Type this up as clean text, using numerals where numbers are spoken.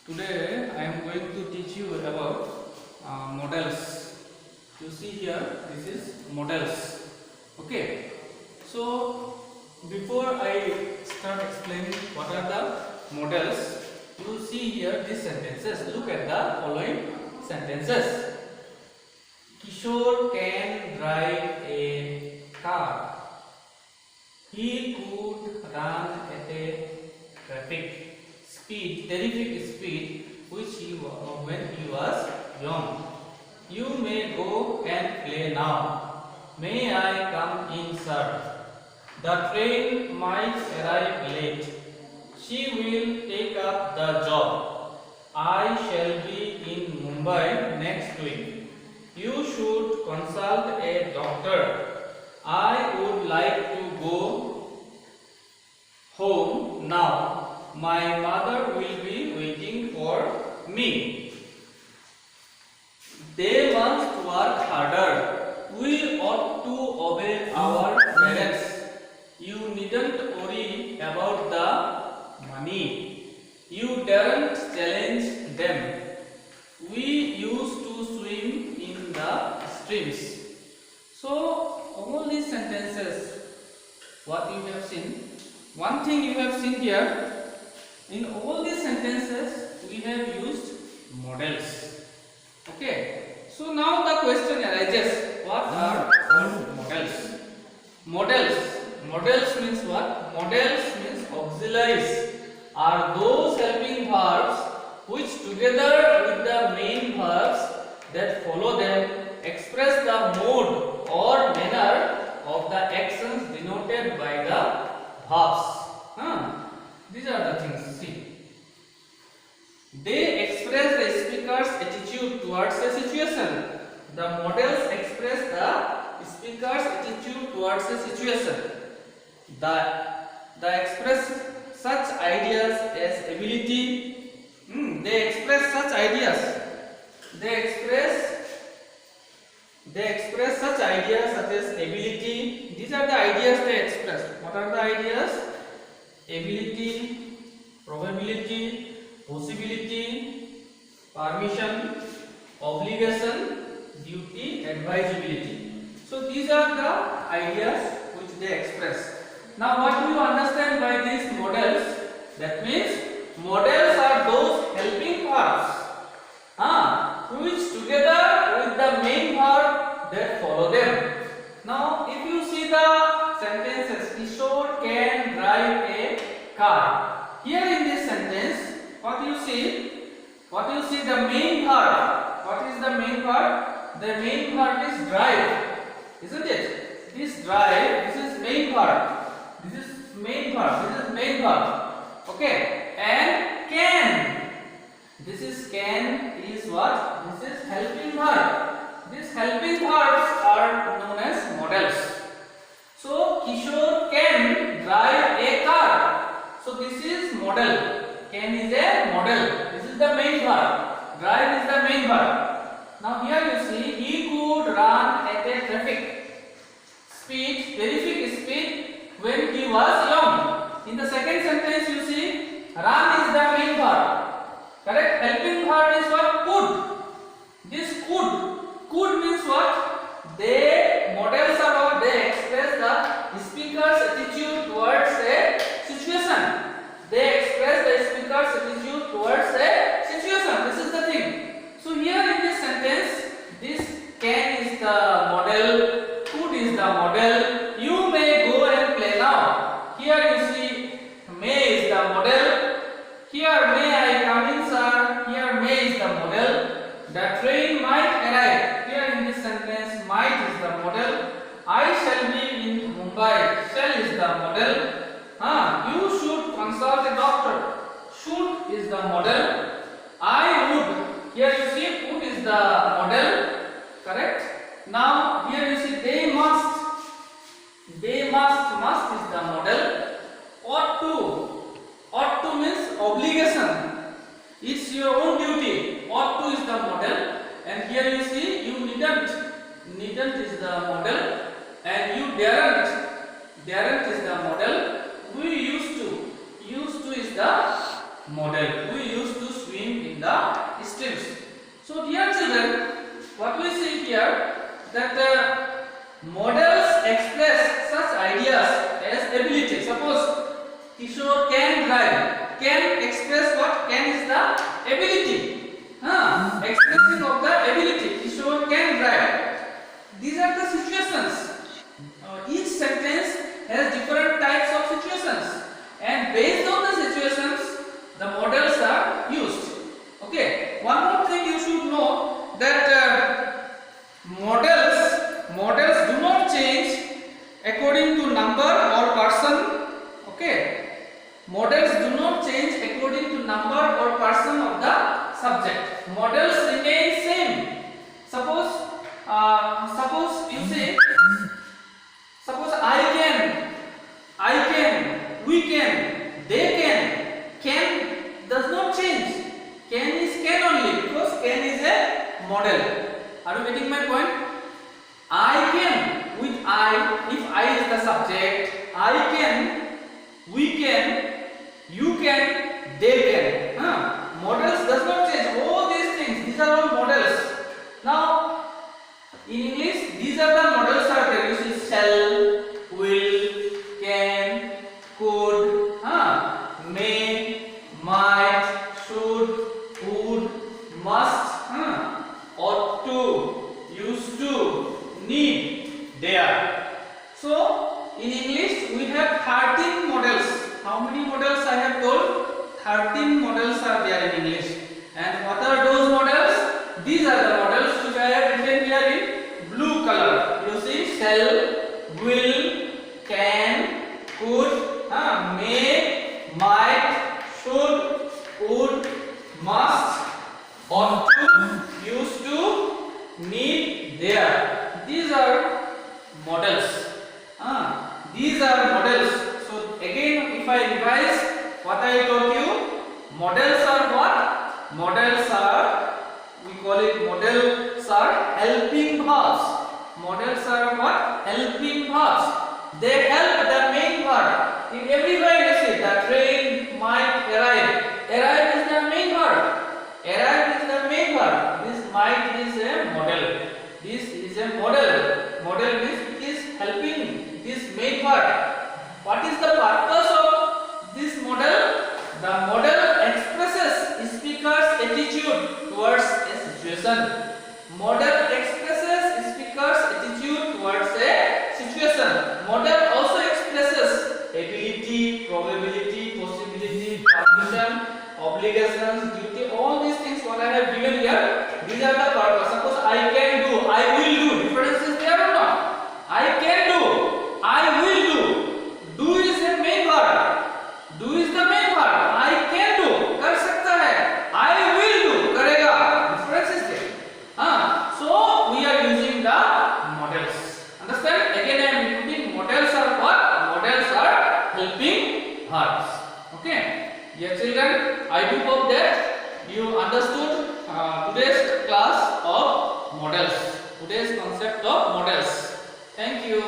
Today I am going to teach you about models. You see here, this is models. Okay. So before I start explaining what are the models, you see here these sentences. Look at the following sentences. Kishore can drive a car. He could run at a terrific speed, which when he was young. You may go and play now. May I come in, sir? The train might arrive late. She will take up the job. I shall be in Mumbai next week. You should consult a doctor. I would like to go home now. My mother will be waiting for me. They must work harder. We ought to obey our parents. You needn't worry about the money. You daren't challenge them. We used to swim in the streams. So, all these sentences, what you have seen, one thing you have seen here, in all these sentences, we have used models. Okay. So, now the question arises, what are models? Models means what? Models means auxiliaries are those helping verbs which together with the main verbs that follow them express the mode or manner of the actions denoted by the verbs. These are the things. See, they express the speaker's attitude towards a situation. The models express the speaker's attitude towards a situation. The express such ideas as ability. They express such ideas. They express such ideas such as ability. These are the ideas they express. What are the ideas? Ability, probability, possibility, permission, obligation, duty, advisability. So these are the ideas which they express. Now what do you understand by these models? That means models are those helping verbs which together with the main verb that follow them. Now if you see the sentences, Kishore can drive a car. Here in this sentence, what you see? The main verb. What is the main verb? The main verb is drive, isn't it? This drive, this is main verb. This is main verb. Okay. And can. This is can is what? This is helping verb. These helping verbs are known as models. So Kishore can drive a car. So this is model. Can is a model. This is the main verb. Drive is the main verb. Now here you see he could run at a terrific speed when he was young. In the second sentence you see run is the main verb. Correct? Helping verb is what? Could. This could means what? They models are what? They express the speaker's attitude towards a situation. They express the speaker's attitude towards a situation. This is the thing. So here in this sentence, this can is the model, could is the model. You may go and play now. Here you see may is the model. Here may I come in, sir. Here may is the model. The train might arrive. Here in this sentence, might is the model. I shall be in Mumbai. Shall is the model. You should consult a doctor. Should is the model. I would. Here you see would is the model. Correct? Now here you see they must. Must is the model. Ought to means obligation. It's your own duty. Ought to is the model. And here you see you needn't. Needn't is the model. And you daren't. Daren't is the model. We used to. Used to is the model. We used to swim swim in the streams. So dear children, what we see here that models express such ideas as ability. Suppose Kishore can drive. Can express what? Can is the ability. Expressing of the ability. Kishore can drive. These are the situations. Each sentence has different types of situations, and based on the situations, the models are used. Okay. One more thing you should know that models do not change according to number or person. Okay. Models do not change according to number or person of the subject. Models remain same. Suppose you say, suppose I can, we can, they can. Can does not change. Can is can only, because can is a model. Are you getting my point? I can with I, if I is the subject, I can, we can, you can, they can. Models does not change. All these things, these are all models. Now, in English, these are the models are there. You see shall, will, can, could, may, might, should, would, must, ought to, used to, need, dare. So, in English, we have 13 models. How many models I have told? 13 models are there in English. And what are those models? These are the models which I have written here in blue color. You see shall, will, can, could, may, might, should, would, must, ought to, used to, need, dare. These are models. These are models. So again, if I revise what I told you, models are what? Models are, we call it models are helping verbs. Models are what? Helping verbs. They help the main verb. In every way you see, the train might arrive. Arrive is the main verb. Arrive is the main verb. This might is a model. This is a model. Model means it is helping this main verb. What is the purpose of this model? The model expresses speaker's attitude towards a situation. Model expresses speaker's attitude towards a situation. Model also expresses ability, probability, possibility, permission, obligations, duty. All these things what I have given here, these are the purpose. Suppose I can do, I will do. Difference is there or not? I can do, I will do. Do is a main verb. Do is the main verb. I can do, कर सकता है. I will do, करेगा. Difference is there. So we are using the models. Understand? Again I am repeating. Models are what? Models are helping verbs. Okay. Dear children, I do hope that you understood today's class of models. Today's concept of models. Thank you.